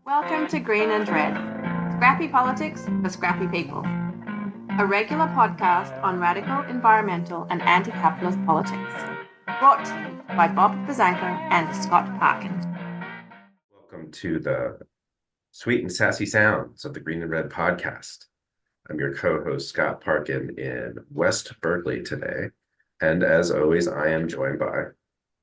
Welcome to Green and Red, Scrappy Politics for Scrappy People, a regular podcast on radical environmental and anti-capitalist politics, brought to you by Bob Bazanko and Scott Parkin. Welcome to the sweet and sassy sounds of the Green and Red podcast. I'm your co-host, Scott Parkin, in West Berkeley today. And as always, I am joined by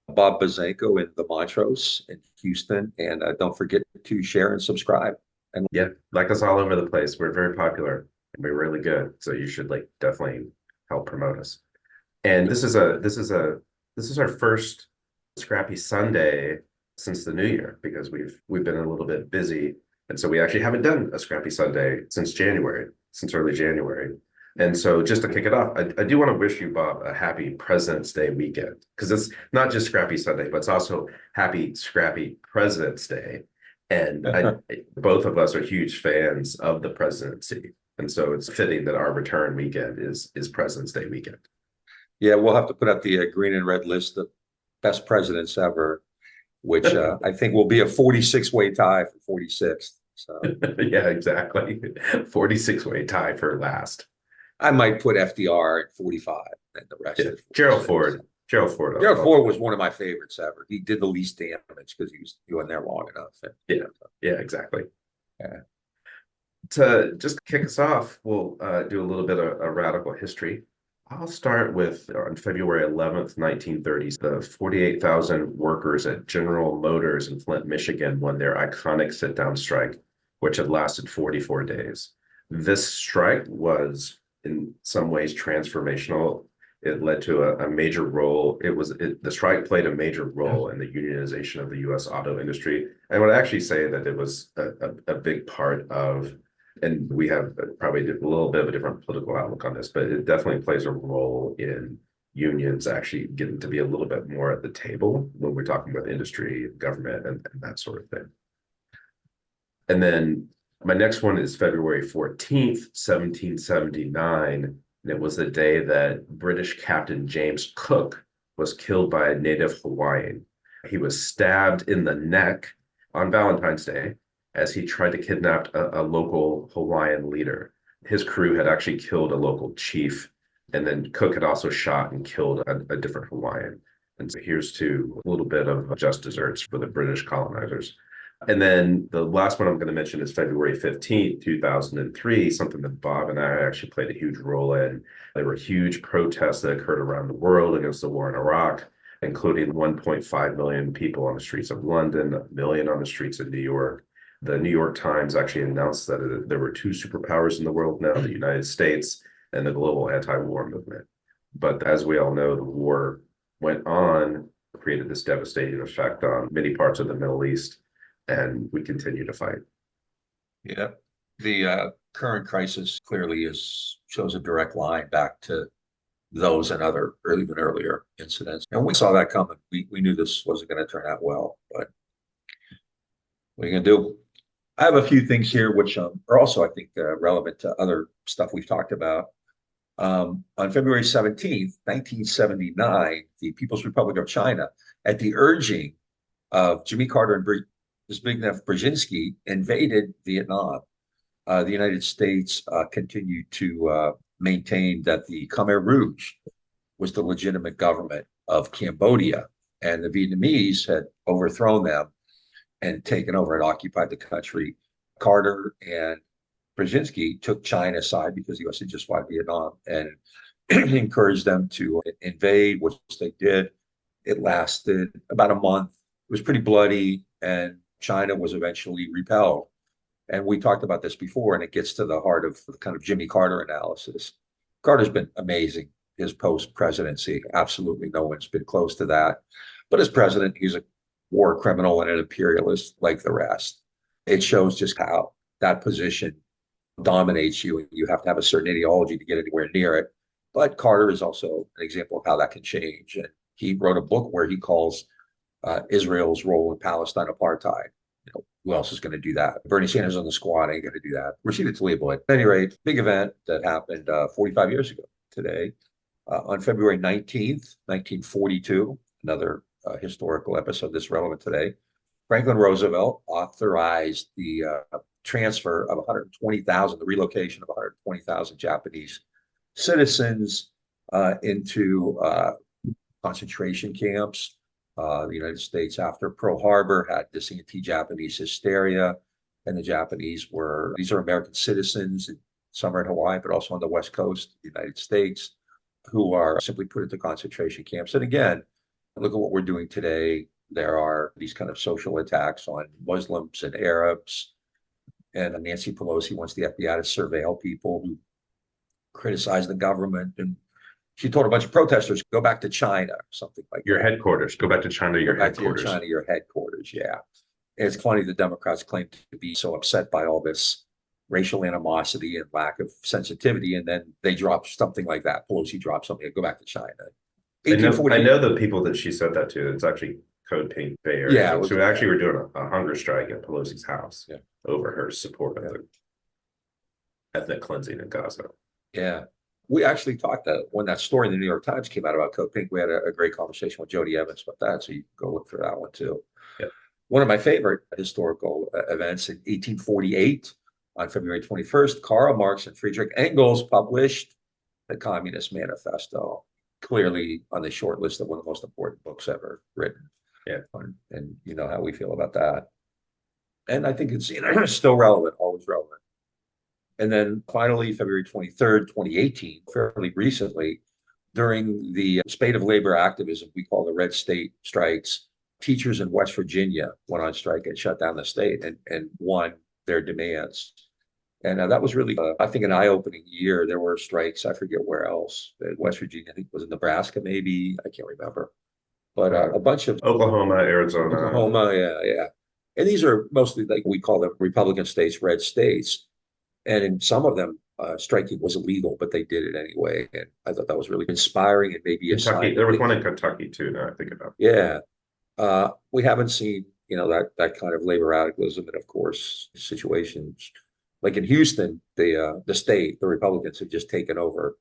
Bob Bazanko in the Montrose in Houston. And don't forget to share and subscribe. And yeah, like us all over the place. We're very popular and we're really good. So you should definitely help promote us. And this is our first Scrappy Sunday since the new year, because we've been a little bit busy. And so we actually haven't done a Scrappy Sunday since early January. And so just to kick it off, I do want to wish you, Bob, a happy President's Day weekend, because it's not just Scrappy Sunday, but it's also happy Scrappy President's Day. And both of us are huge fans of the presidency. And so it's fitting that our return weekend is President's Day weekend. yeah, we'll have to put up the green and red list of best presidents ever, which I think will be a 46-way tie for 46th. So Yeah, exactly. 46-way tie for last. I might put FDR at 45 and the rest at 46. Gerald Ford. Gerald Ford was one of my favorites ever. He did the least damage because he wasn't there long enough. Yeah, exactly. Yeah. To just kick us off, we'll do a little bit of a radical history. I'll start with on February 11th, 1930, the 48,000 workers at General Motors in Flint, Michigan won their iconic sit-down strike, which had lasted 44 days. This strike was in some ways transformational. It led to a major role. The strike played a major role in the unionization of the U.S. auto industry. I would actually say that it was a big part of, and we have probably a little bit of a different political outlook on this, but it definitely plays a role in unions actually getting to be a little bit more at the table when we're talking about industry, government, and that sort of thing. And then my next one is February 14th, 1779. And it was the day that British Captain James Cook was killed by a native Hawaiian. He was stabbed in the neck on Valentine's Day as he tried to kidnap a local Hawaiian leader. His crew had actually killed a local chief, and then Cook had also shot and killed a different Hawaiian. And so here's to a little bit of just desserts for the British colonizers. And then the last one I'm going to mention is February 15th, 2003, something that Bob and I actually played a huge role in. There were huge protests that occurred around the world against the war in Iraq, including 1.5 million people on the streets of London, 1 million on the streets of New York. The New York Times actually announced that there were two superpowers in the world now, the United States and the global anti-war movement. But as we all know, the war went on, created this devastating effect on many parts of the Middle East, and we continue to fight. Yeah, the current crisis clearly shows a direct line back to those and other even earlier incidents. And we saw that coming. We knew this wasn't going to turn out well, but what are you going to do? I have a few things here which are also, I think, relevant to other stuff we've talked about. On February 17th, 1979, the People's Republic of China, at the urging of Jimmy Carter and Zbigniew Brzezinski, invaded Vietnam. The United States continued to maintain that the Khmer Rouge was the legitimate government of Cambodia, and the Vietnamese had overthrown them and taken over and occupied the country. Carter and Brzezinski took China's side because the U.S. had just fought Vietnam and encouraged them to invade, which they did. It lasted about a month. It was pretty bloody, and China was eventually repelled. And we talked about this before, and it gets to the heart of the kind of Jimmy Carter analysis. Carter's been amazing, his post-presidency. Absolutely no one's been close to that. But as president, he's a war criminal and an imperialist like the rest. It shows just how that position dominates you. You have to have a certain ideology to get anywhere near it. But Carter is also an example of how that can change. And he wrote a book where he calls Israel's role in Palestine apartheid. Who else is going to do that? Bernie Sanders on the squad ain't going to do that. Rashida Tlaib. At any rate, big event that happened 45 years ago today. On February 19th, 1942, another historical episode that's relevant today, Franklin Roosevelt authorized the transfer of 120,000, the relocation of 120,000 Japanese citizens into concentration camps. The United States, after Pearl Harbor, had this anti-Japanese hysteria, and the Japanese these are American citizens, some are in Hawaii, but also on the West Coast of the United States, who are simply put into concentration camps. And again, look at what we're doing today. There are these kind of social attacks on Muslims and Arabs. And Nancy Pelosi wants the FBI to surveil people who criticize the government. And she told a bunch of protesters, go back to China or something like Your that. headquarters. Go back to China, your headquarters. China, your headquarters, yeah. And it's funny the Democrats claim to be so upset by all this racial animosity and lack of sensitivity, and then they drop something like that. Pelosi drops something, go back to China. I know the people that she said that to. It's actually Code Pink Bay Area. Yeah, so actually we're doing a hunger strike at Pelosi's house over her support of the ethnic cleansing in Gaza. Yeah. We actually talked that when that story in the New York Times came out about Code Pink, we had a great conversation with Jody Evans about that. So you can go look for that one too. Yeah. One of my favorite historical events in 1848, on February 21st, Karl Marx and Friedrich Engels published the Communist Manifesto, clearly on the short list of one of the most important books ever written. Yeah. And you know how we feel about that. And I think it's still relevant, always relevant. And then finally, February 23rd, 2018, fairly recently, during the spate of labor activism we call the Red State strikes, teachers in West Virginia went on strike and shut down the state and won their demands. And that was really, I think, an eye-opening year. There were strikes, I forget where else. West Virginia, I think it was in Nebraska, maybe. I can't remember. But a bunch of Oklahoma, Arizona. Yeah. And these are mostly, like we call them Republican states, red states. And in some of them, striking was illegal, but they did it anyway. And I thought that was really inspiring and maybe a sign. There was one in Kentucky too, now I think about it. Yeah. We haven't seen, that kind of labor radicalism. And of course, situations like in Houston, the state, the Republicans have just taken over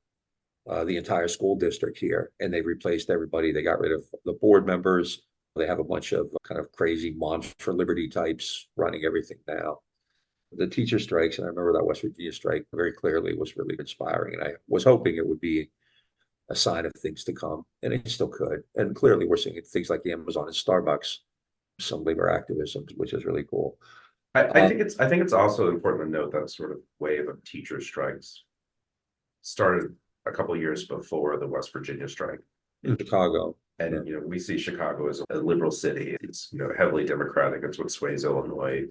the entire school district here, and they've replaced everybody. They got rid of the board members. They have a bunch of kind of crazy Moms for Liberty types running everything now. The teacher strikes, and I remember that West Virginia strike very clearly, was really inspiring. And I was hoping it would be a sign of things to come, and it still could. And clearly we're seeing things like Amazon and Starbucks, some labor activism, which is really cool. I think it's also important to note that sort of wave of teacher strikes started a couple of years before the West Virginia strike in Chicago. And we see Chicago as a liberal city. It's heavily Democratic. It's what sways Illinois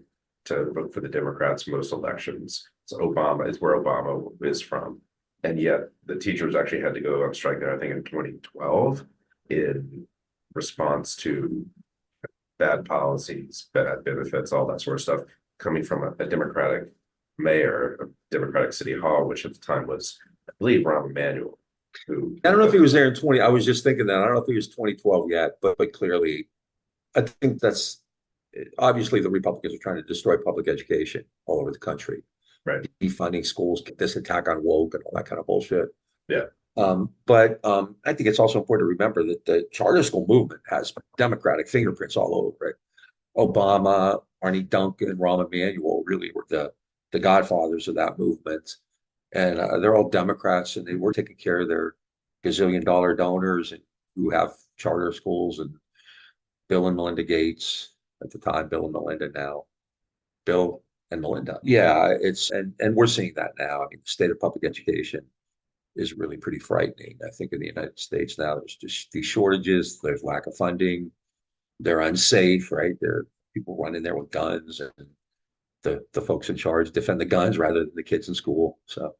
to vote for the Democrats most elections. So Obama is where Obama is from. And yet the teachers actually had to go on strike there, I think in 2012, in response to bad policies, bad benefits, all that sort of stuff coming from a Democratic mayor, a Democratic city hall, which at the time was, I believe, Rahm Emanuel. I don't know if he was there in 20. I was just thinking that. I don't know if he was 2012 yet, but clearly, I think that's obviously the Republicans are trying to destroy public education all over the country. Right. Defunding schools, this attack on woke and all that kind of bullshit. Yeah. But I think it's also important to remember that the charter school movement has Democratic fingerprints all over it. Obama, Arnie Duncan, Rahm Emanuel really were the godfathers of that movement. And they're all Democrats, and they were taking care of their gazillion-dollar donors and who have charter schools, and Bill and Melinda Gates at the time, Bill and Melinda now, Bill and Melinda. Yeah, and we're seeing that now. I mean, the state of public education is really pretty frightening. I think in the United States now, there's just these shortages, there's lack of funding, they're unsafe, right? There are people running there with guns, and the folks in charge defend the guns rather than the kids in school. So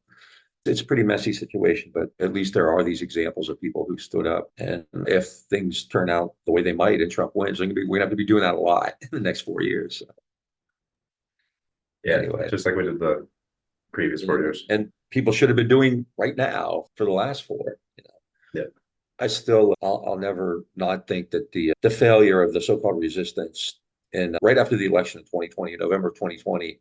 it's a pretty messy situation, but at least there are these examples of people who stood up. And if things turn out the way they might and Trump wins, we're gonna have to be doing that a lot in the next 4 years. So. Yeah, anyway, just like we did the previous 4 years. And people should have been doing right now for the last 4. Yeah. I'll never not think that the failure of the so-called resistance, and right after the election in 2020, in November of 2020,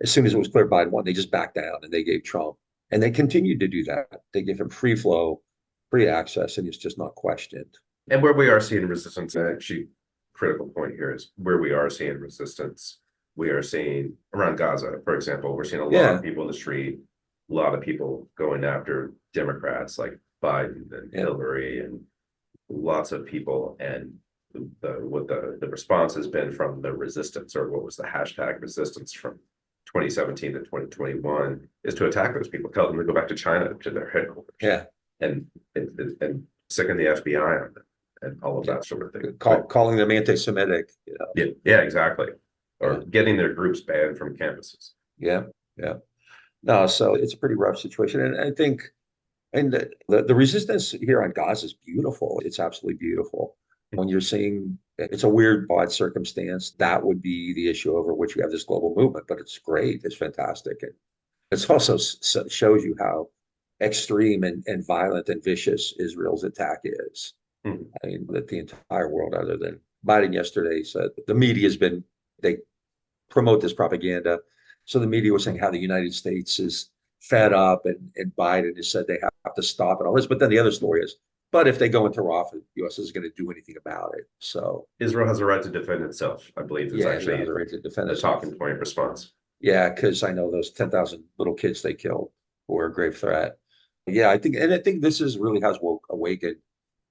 as soon as it was clear Biden won, they just backed down and they gave Trump. And they continued to do that. They give him free flow, free access, and it's just not questioned. And where we are seeing resistance actually critical point here is where we are seeing resistance. We are seeing around Gaza, for example, we're seeing a lot of people in the street, a lot of people going after Democrats like Biden and Hillary, and lots of people. And what the response has been from the resistance, or what was the hashtag resistance from 2017 to 2021, is to attack those people, tell them to go back to China, to their headquarters. Yeah. And sicken the FBI on them and all of that sort of thing. Calling them anti-Semitic, Yeah, exactly. Or getting their groups banned from campuses. Yeah. No, so it's a pretty rough situation. And I think, and the resistance here on Gaza is beautiful. It's absolutely beautiful. When you're seeing, it's a weird, odd circumstance. That would be the issue over which we have this global movement, but it's great. It's fantastic. And it's also shows you how extreme and violent and vicious Israel's attack is. Mm-hmm. I mean, that the entire world, other than Biden yesterday said, the media has been, they promote this propaganda. So the media was saying how the United States is fed up, and Biden has said they have to stop and all this. But then the other story is, but if they go into Rafah, the U.S. isn't going to do anything about it. So Israel has a right to defend itself, I believe, is actually the right to defend the talking point response. Yeah, because I know those 10,000 little kids they killed were a grave threat. Yeah, I think this is really has awakened,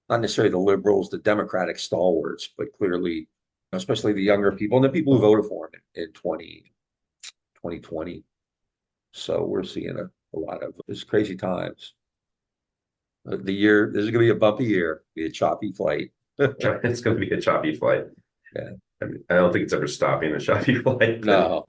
not necessarily the liberals, the Democratic stalwarts, but clearly, especially the younger people and the people who voted for him in 2020. So we're seeing a lot of this crazy times. This is going to be a bumpy year, be a choppy flight. It's going to be a choppy flight. Yeah. I mean, I don't think it's ever stopping a choppy flight. No.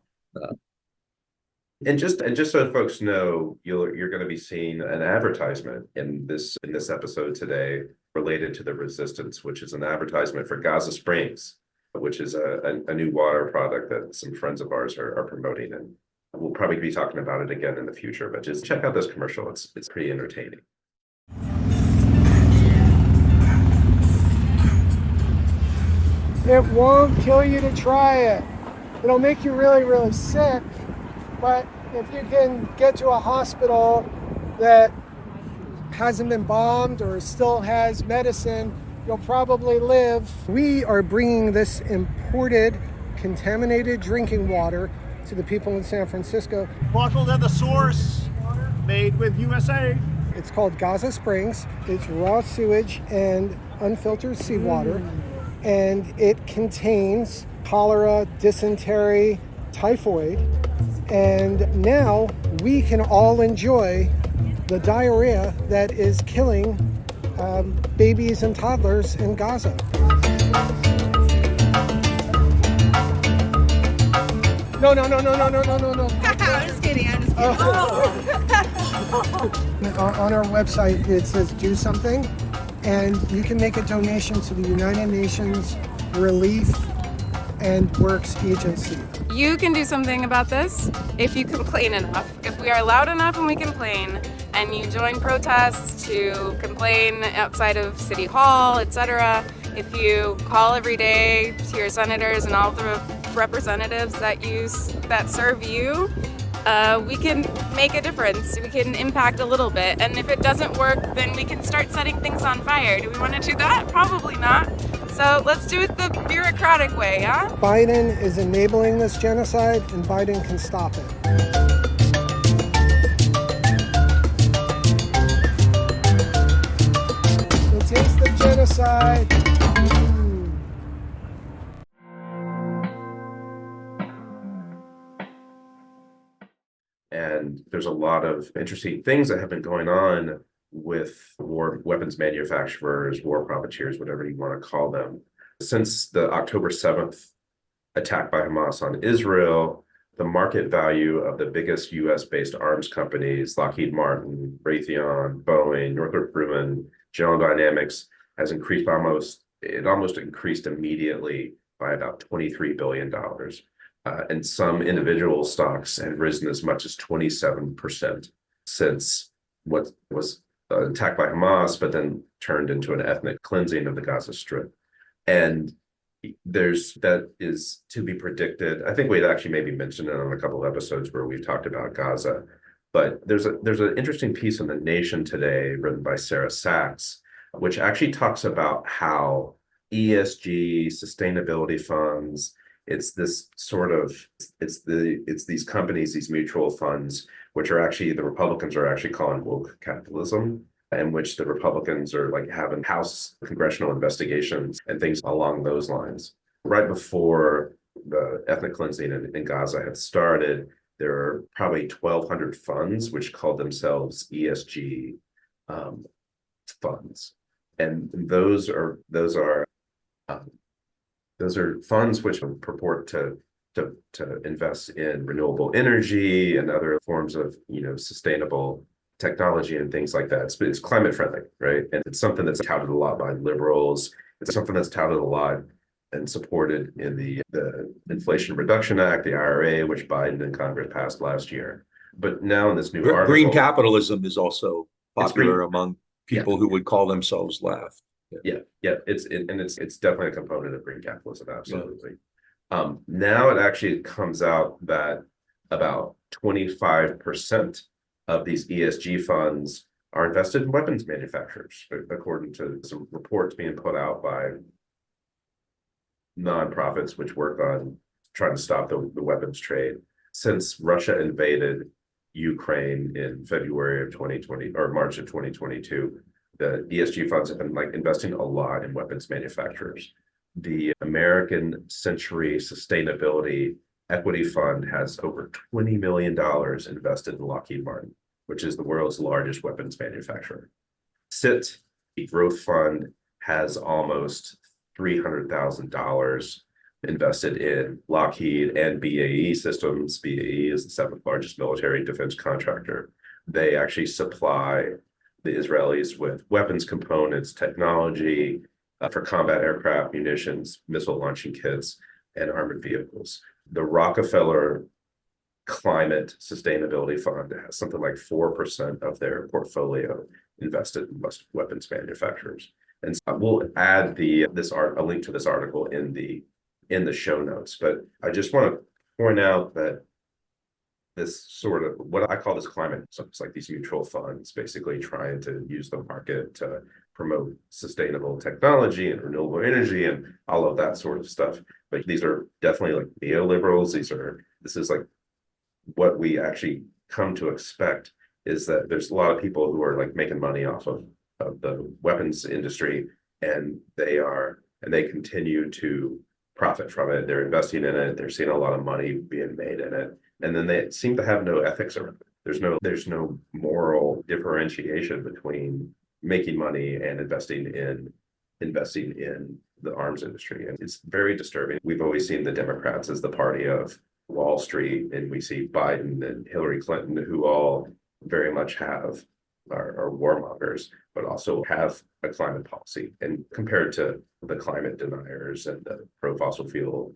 And just so folks know, you're going to be seeing an advertisement in this episode today related to the resistance, which is an advertisement for Gaza Springs, which is a new water product that some friends of ours are promoting, and we'll probably be talking about it again in the future. But just check out this commercial; it's pretty entertaining. It won't kill you to try it. It'll make you really, really sick. But if you can get to a hospital that hasn't been bombed or still has medicine, you'll probably live. We are bringing this imported, contaminated drinking water to the people in San Francisco. Bottled at the source, made with U.S.A. It's called Gaza Springs. It's raw sewage and unfiltered seawater. And it contains cholera, dysentery, typhoid. And now we can all enjoy the diarrhea that is killing babies and toddlers in Gaza. No. I'm just kidding. On our website, it says do something, and you can make a donation to the United Nations Relief and Works Agency. You can do something about this if you complain enough. If we are loud enough and we complain, and you join protests to complain outside of City Hall, etc. If you call every day to your senators and all the representatives that serve you, we can make a difference. We can impact a little bit. And if it doesn't work, then we can start setting things on fire. Do we want to do that? Probably not. So let's do it the bureaucratic way, yeah? Biden is enabling this genocide, and Biden can stop it. So taste the genocide. And there's a lot of interesting things that have been going on with war weapons manufacturers, war profiteers, whatever you want to call them. Since the October 7th attack by Hamas on Israel, the market value of the biggest US-based arms companies, Lockheed Martin, Raytheon, Boeing, Northrop Grumman, General Dynamics, has increased almost increased immediately by about $23 billion. And some individual stocks have risen as much as 27% since what was attacked by Hamas, but then turned into an ethnic cleansing of the Gaza Strip. And that is to be predicted. I think we'd actually maybe mentioned it on a couple of episodes where we've talked about Gaza. But there's an interesting piece in The Nation today written by Sarah Sachs, which actually talks about how ESG sustainability funds. It's this sort of it's these companies, these mutual funds, which are actually the Republicans are actually calling woke capitalism, in which the Republicans are like having House congressional investigations and things along those lines. Right before the ethnic cleansing in Gaza had started, there are probably 1,200 funds which called themselves ESG funds, and those are funds which purport to invest in renewable energy and other forms of sustainable technology and things like that. It's climate friendly, right? And it's something that's touted a lot by liberals. It's something that's touted a lot and supported in the Inflation Reduction Act, the IRA, which Biden and Congress passed last year. But now in this new article, green capitalism is also popular among people who would call themselves left. It's definitely a component of green capitalism, absolutely. Now it actually comes out that about 25% of these ESG funds are invested in weapons manufacturers, according to some reports being put out by nonprofits which work on trying to stop the weapons trade. Since Russia invaded Ukraine in February of 2020 or March of 2022, the ESG funds have been investing a lot in weapons manufacturers. The American Century Sustainability Equity Fund has over $20 million invested in Lockheed Martin, which is the world's largest weapons manufacturer. CIT, the growth fund, has almost $300,000 invested in Lockheed and BAE Systems. BAE is the seventh largest military defense contractor. They actually supply the Israelis with weapons components, technology for combat aircraft, munitions, missile launching kits, and armored vehicles. The Rockefeller Climate Sustainability Fund has something like 4% of their portfolio invested in weapons manufacturers. And so we'll add a link to this article in the show notes. But I just want to point out that this sort of what I call this climate, so it's like these mutual funds basically trying to use the market to promote sustainable technology and renewable energy and all of that sort of stuff. But these are definitely like neoliberals. This is like what we actually come to expect is that there's a lot of people who are like making money off of the weapons industry, and they continue to profit from it. They're investing in it. They're seeing a lot of money being made in it. And then they seem to have no ethics around it. There's no moral differentiation between making money and investing in the arms industry. And it's very disturbing. We've always seen the Democrats as the party of Wall Street, and we see Biden and Hillary Clinton, who all very much are warmongers, but also have a climate policy. And compared to the climate deniers and the pro-fossil fuel,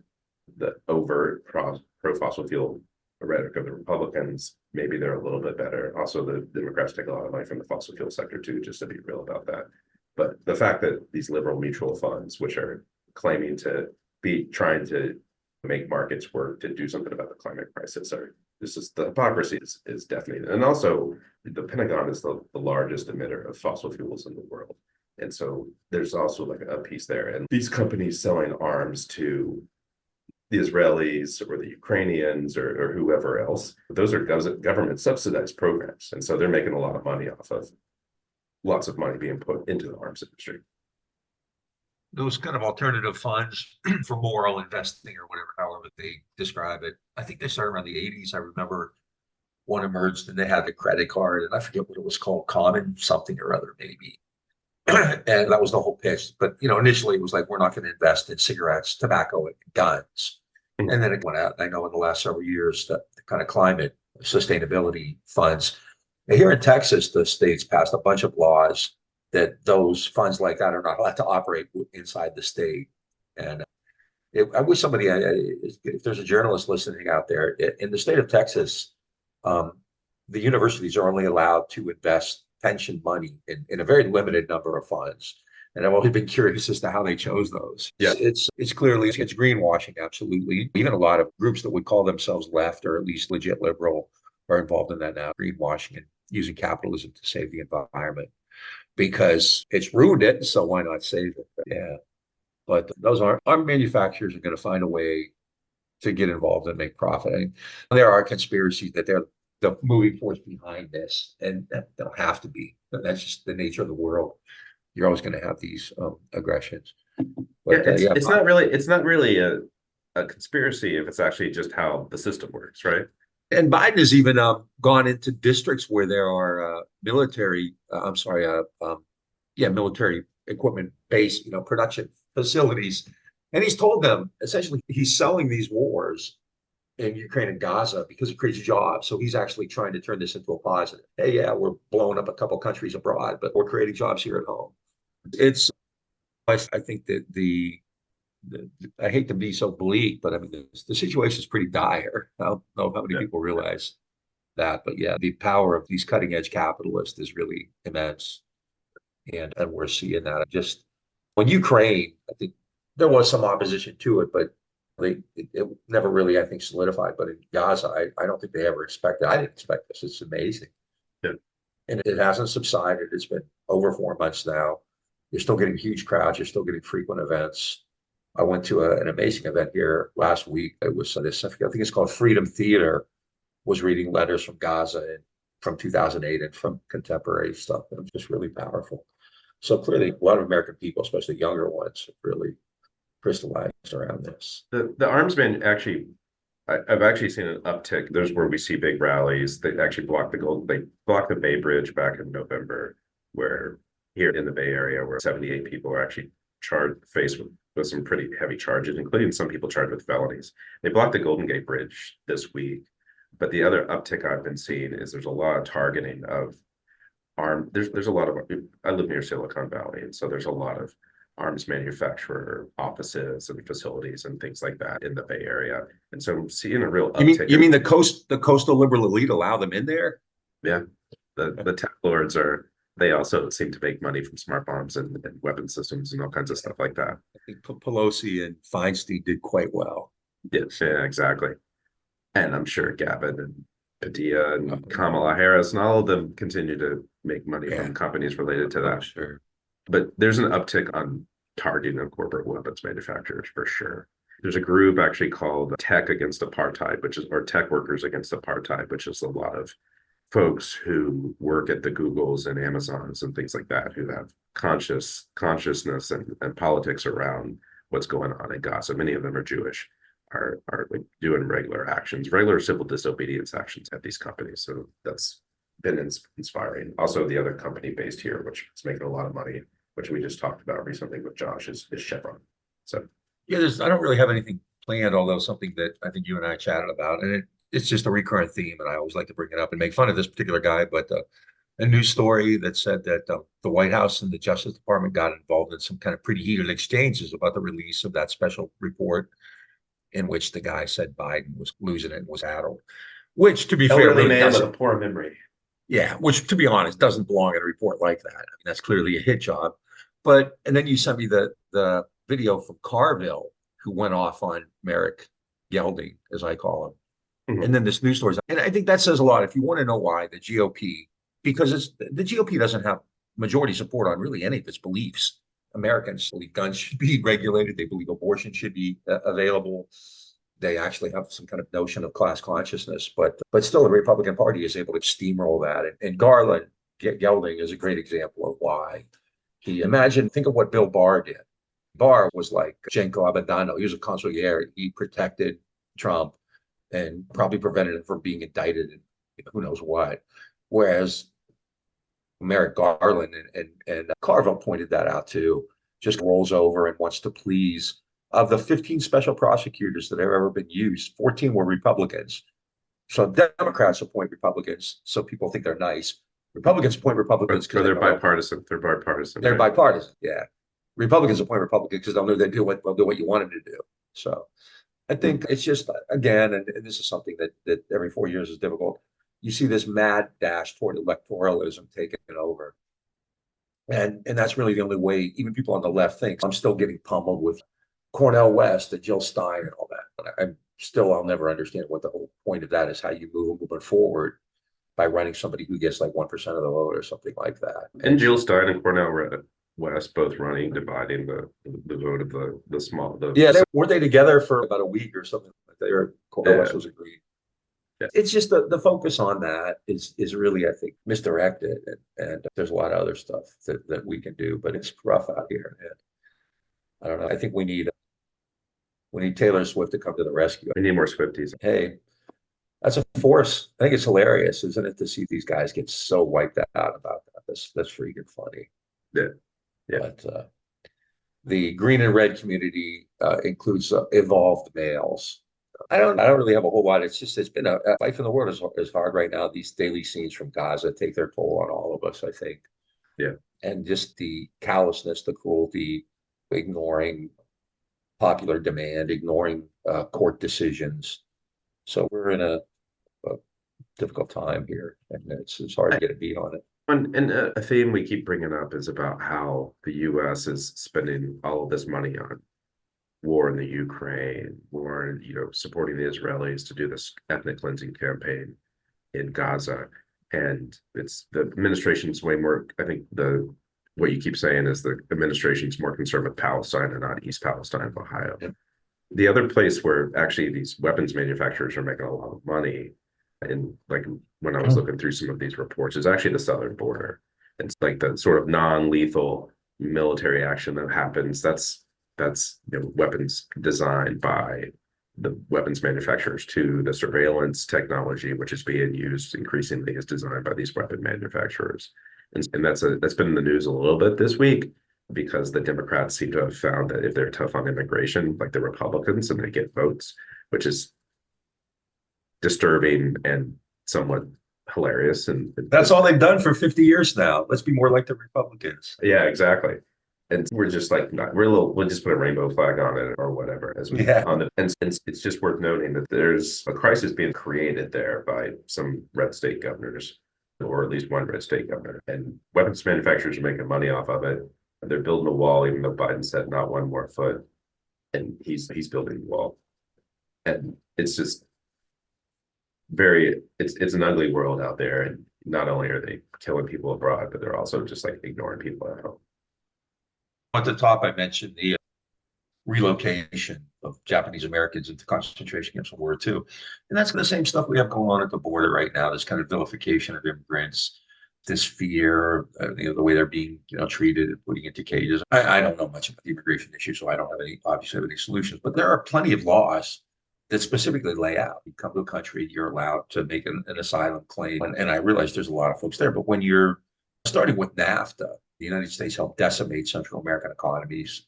the overt pro-fossil fuel rhetoric of the Republicans, maybe they're a little bit better. Also, the Democrats take a lot of money from the fossil fuel sector too, just to be real about that. But the fact that these liberal mutual funds, which are claiming to be trying to make markets work to do something about the climate crisis, the hypocrisy is definitely. And also, the Pentagon is the largest emitter of fossil fuels in the world. And so there's also like a piece there. And these companies selling arms to the Israelis or the Ukrainians or whoever else, those are government subsidized programs. And so they're making a lot of money off of lots of money being put into the arms industry. Those kind of alternative funds for moral investing or whatever, however they describe it, I think they started around the 80s. I remember one emerged and they had a credit card, and I forget what it was called, Common something or other, maybe. And that was the whole pitch. But, initially it was like, we're not going to invest in cigarettes, tobacco, and guns. Mm-hmm. And then it went out. I know in the last several years, the kind of climate sustainability funds. Here in Texas, the state's passed a bunch of laws that those funds like that are not allowed to operate inside the state. And I wish somebody, if there's a journalist listening out there, in the state of Texas, the universities are only allowed to invest pension money in a very limited number of funds. And I've always been curious as to how they chose those. Yeah. It's clearly greenwashing, absolutely. Even a lot of groups that would call themselves left or at least legit liberal are involved in that now, greenwashing and using capitalism to save the environment because it's ruined it. So why not save it? Yeah. But those aren't, our manufacturers are going to find a way to get involved and make profit. I mean, there are conspiracies that they're the moving force behind this, and that don't have to be. That's just the nature of the world. You're always going to have these aggressions. But it's not really a conspiracy if it's actually just how the system works, right? And Biden has even gone into districts where there are military equipment based, production facilities. And he's told them essentially he's selling these wars in Ukraine and Gaza because it creates jobs. So he's actually trying to turn this into a positive. Hey, yeah, we're blowing up a couple countries abroad, but we're creating jobs here at home. I think that I hate to be so bleak, but I mean, the situation is pretty dire. I don't know how many people realize that, but yeah, the power of these cutting edge capitalists is really immense. And we're seeing that just when Ukraine, I think there was some opposition to it, but it never really, I think, solidified. But in Gaza, I don't think they ever expected. I didn't expect this. It's amazing. Yeah. And it hasn't subsided. It's been over 4 months now. You're still getting huge crowds. You're still getting frequent events. I went to an amazing event here last week. It was this, I think it's called Freedom Theater, was reading letters from Gaza and from 2008 and from contemporary stuff. It was just really powerful. So clearly, a lot of American people, especially younger ones, have really crystallized around this. The arms man actually, I've actually seen an uptick. There's where we see big rallies. They actually blocked the Bay Bridge back in November, where here in the Bay Area, where 78 people are actually faced with some pretty heavy charges, including some people charged with felonies. They blocked the Golden Gate Bridge this week. But the other uptick I've been seeing is there's a lot of targeting of there's a lot of, I live near Silicon Valley, and so there's a lot of arms manufacturer offices and facilities and things like that in the Bay Area. And so I'm seeing a real uptick. You mean the coastal liberal elite allow them in there? Yeah. The tech lords they also seem to make money from smart bombs and weapon systems and all kinds of stuff like that. I think Pelosi and Feinstein did quite well. Yes, yeah, exactly. And I'm sure Gavin and Padilla and Kamala Harris and all of them continue to make money from companies related to that. Sure. But there's an uptick on targeting of corporate weapons manufacturers for sure. There's a group actually called Tech Against Apartheid, or Tech Workers Against Apartheid, which is a lot of folks who work at the Googles and Amazons and things like that, who have consciousness and politics around what's going on in Gaza. Many of them are Jewish, are like doing regular civil disobedience actions at these companies. So that's been inspiring. Also, the other company based here, which is making a lot of money, which we just talked about recently with Josh, is Chevron. So yeah, I don't really have anything planned, although something that I think you and I chatted about, and it's just a recurrent theme, and I always like to bring it up and make fun of this particular guy. But a news story that said that the White House and the Justice Department got involved in some kind of pretty heated exchanges about the release of that special report in which the guy said Biden was losing it and was addled, which, to be fair, really man with a poor memory. Yeah, which, to be honest, doesn't belong in a report like that. I mean, that's clearly a hit job. And then you sent me the video from Carville, who went off on Merrick Gelding, as I call him. Mm-hmm. And then this news story. And I think that says a lot. If you want to know why the GOP, because the GOP doesn't have majority support on really any of its beliefs. Americans believe guns should be regulated. They believe abortion should be available. They actually have some kind of notion of class consciousness, but still the Republican Party is able to steamroll that. And Gelding is a great example of why. Think of what Bill Barr did. Barr was like Genco Abadano. He was a consigliere. He protected Trump and probably prevented him from being indicted and who knows what. Whereas Merrick Garland and Carville pointed that out too, just rolls over and wants to please. Of the 15 special prosecutors that have ever been used, 14 were Republicans. So Democrats appoint Republicans, so people think they're nice. Republicans appoint Republicans because they're bipartisan. They're bipartisan. They're bipartisan, yeah. Republicans appoint Republicans because they'll know they do what you want them to do. So I think it's just, again, and this is something that every 4 years is difficult. You see this mad dash toward electoralism taking over. And that's really the only way even people on the left think. I'm still getting pummeled with Cornel West and Jill Stein and all that. I'll never understand what the whole point of that is, how you move moving forward by running somebody who gets like 1% of the vote or something like that. And Jill Stein and Cornel West, both running, dividing the vote of the small. Weren't they together for about a week or something? They were, West was agreed. Yeah. It's just the focus on that is really, I think, misdirected, and there's a lot of other stuff that we can do, but it's rough out here. And I don't know. I think we need Taylor Swift to come to the rescue. We need more Swifties. Hey, that's a force. I think it's hilarious, isn't it, to see these guys get so wiped out about that? That's freaking funny. Yeah. But the green and red community includes evolved males. I don't really have a whole lot. It's been a life in the world is hard right now. These daily scenes from Gaza take their toll on all of us, I think. Yeah. And just the callousness, the cruelty, ignoring popular demand, ignoring court decisions. So we're in a difficult time here, and it's hard to get a beat on it. And a theme we keep bringing up is about how the U.S. is spending all of this money on war in the Ukraine, war, supporting the Israelis to do this ethnic cleansing campaign in Gaza. And it's the administration's way more, I think what you keep saying is the administration's more concerned with Palestine and not East Palestine, Ohio. Yeah. The other place where actually these weapons manufacturers are making a lot of money, and like when I was looking through some of these reports, is actually the southern border. It's like the sort of non-lethal military action that happens. That's weapons designed by the weapons manufacturers to the surveillance technology, which is being used increasingly, is designed by these weapon manufacturers. And that's been in the news a little bit this week, because the Democrats seem to have found that if they're tough on immigration, like the Republicans, and they get votes, which is disturbing and somewhat hilarious. And that's all they've done for 50 years now. Let's be more like the Republicans. Yeah, exactly. And we're just like, we'll just put a rainbow flag on it or whatever. And it's just worth noting that there's a crisis being created there by some red state governors, or at least one red state governor. And weapons manufacturers are making money off of it. They're building a wall, even though Biden said not one more foot. And he's building the wall. And it's just it's an ugly world out there. And not only are they killing people abroad, but they're also just like ignoring people at home. At the top, I mentioned the relocation of Japanese Americans into concentration camps in World War II. And that's the same stuff we have going on at the border right now, this kind of vilification of immigrants, this fear, the way they're being treated and putting into cages. I don't know much about the immigration issue, so I don't have any solutions. But there are plenty of laws that specifically lay out, you come to a country, you're allowed to make an asylum claim. And I realize there's a lot of folks there, but when you're starting with NAFTA, the United States helped decimate Central American economies.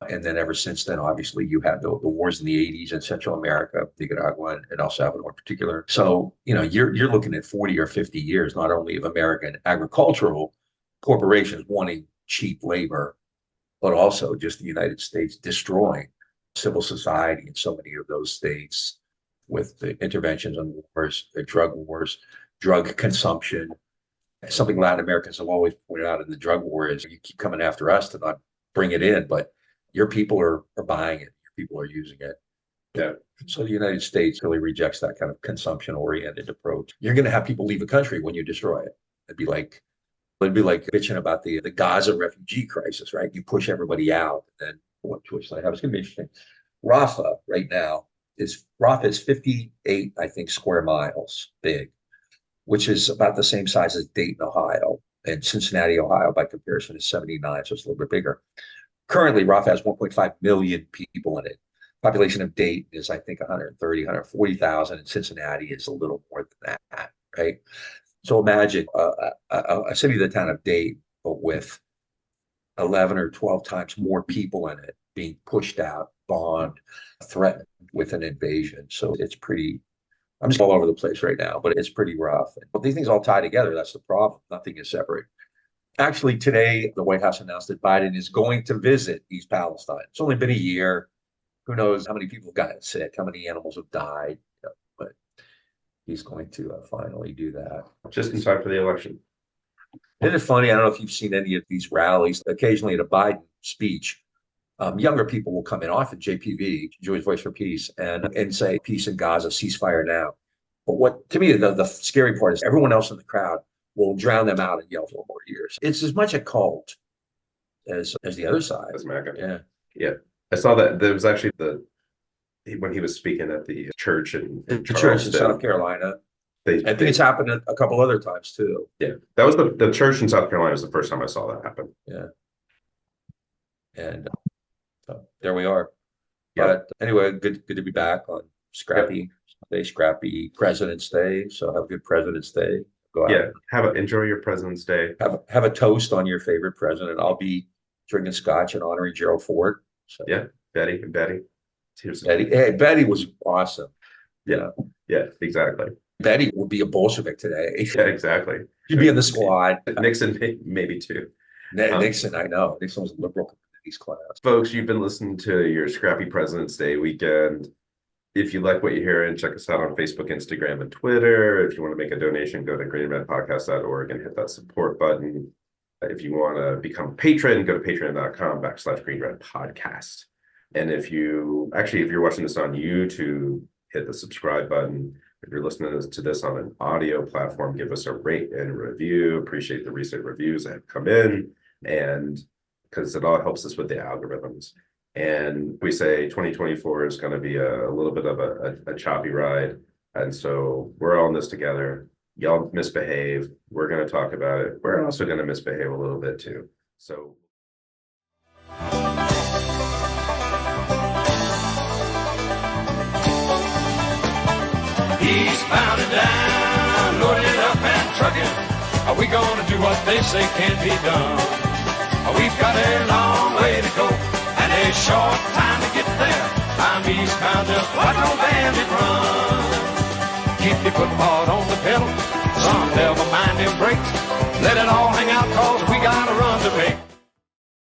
And then ever since then, obviously, you had the wars in the 80s in Central America, Nicaragua and El Salvador in particular. So, you're looking at 40 or 50 years, not only of American agricultural corporations wanting cheap labor, but also just the United States destroying civil society in so many of those states with the interventions on wars, the drug wars, drug consumption. Something Latin Americans have always pointed out in the drug war is you keep coming after us to not bring it in, but your people are buying it. Your people are using it. Yeah. So the United States really rejects that kind of consumption-oriented approach. You're going to have people leave a country when you destroy it. It'd be like bitching about the Gaza refugee crisis, right? You push everybody out, and then what choice do I have? It's going to be interesting. Rafah right now is 58, I think, square miles big, which is about the same size as Dayton, Ohio, and Cincinnati, Ohio, by comparison, is 79, so it's a little bit bigger. Currently, Rafah has 1.5 million people in it. Population of Dayton is, I think, 140,000, and Cincinnati is a little more than that, right? So imagine a city, the town of Dayton, but with 11 or 12 times more people in it, being pushed out, bombed, threatened with an invasion. So it's pretty, I'm just all over the place right now, but it's pretty rough. But these things all tie together. That's the problem. Nothing is separate. Actually, today, the White House announced that Biden is going to visit East Palestine. It's only been a year. Who knows how many people have gotten sick, how many animals have died, but he's going to finally do that. Just in time for the election. Isn't it funny? I don't know if you've seen any of these rallies. Occasionally at a Biden speech, younger people will come in, often JPV, Jewish Voice for Peace, and say, peace in Gaza, ceasefire now. But what, to me, the scary part is everyone else in the crowd will drown them out and yell for more years. It's as much a cult as the other side. As MAGA. Yeah. Yeah. I saw that there was actually when he was speaking at the church in The church in Charleston, South Carolina. I think it's happened a couple other times too. Yeah, that was the church in South Carolina was the first time I saw that happen. Yeah. And so there we are. Yeah. But anyway, good to be back on Scrappy Day, Scrappy Presidents Day. So have a good President's Day. Go out. Yeah, enjoy your President's Day. Have a toast on your favorite president. I'll be drinking scotch and honoring Gerald Ford. So. Yeah, Betty. Betty was awesome. Yeah, exactly. Betty would be a Bolshevik today. Yeah, exactly. She'd be in the squad. Nixon, maybe too. Nixon, I know. Nixon was a liberal communities class. Folks, you've been listening to your Scrappy President's Day weekend. If you like what you hear, and check us out on Facebook, Instagram, and Twitter. If you want to make a donation, go to greenredpodcast.org and hit that support button. If you want to become a patron, go to patreon.com/greenredpodcast. And if you're watching this on YouTube, hit the subscribe button. If you're listening to this on an audio platform, give us a rate and review. Appreciate the recent reviews that have come in, and because it all helps us with the algorithms. And we say 2024 is going to be a little bit of a choppy ride. And so we're all in this together. Y'all misbehave. We're going to talk about it. We're also going to misbehave a little bit too. So. Eastbound and down, loaded up and trucking. Are we gonna do what they say can't be done? We've got a long way to go and a short time to get there. I'm eastbound, just watch no bandit run. Keep your foot hard on the pedal, son, never mind them brakes. Let it all hang out, cause we got a run to make.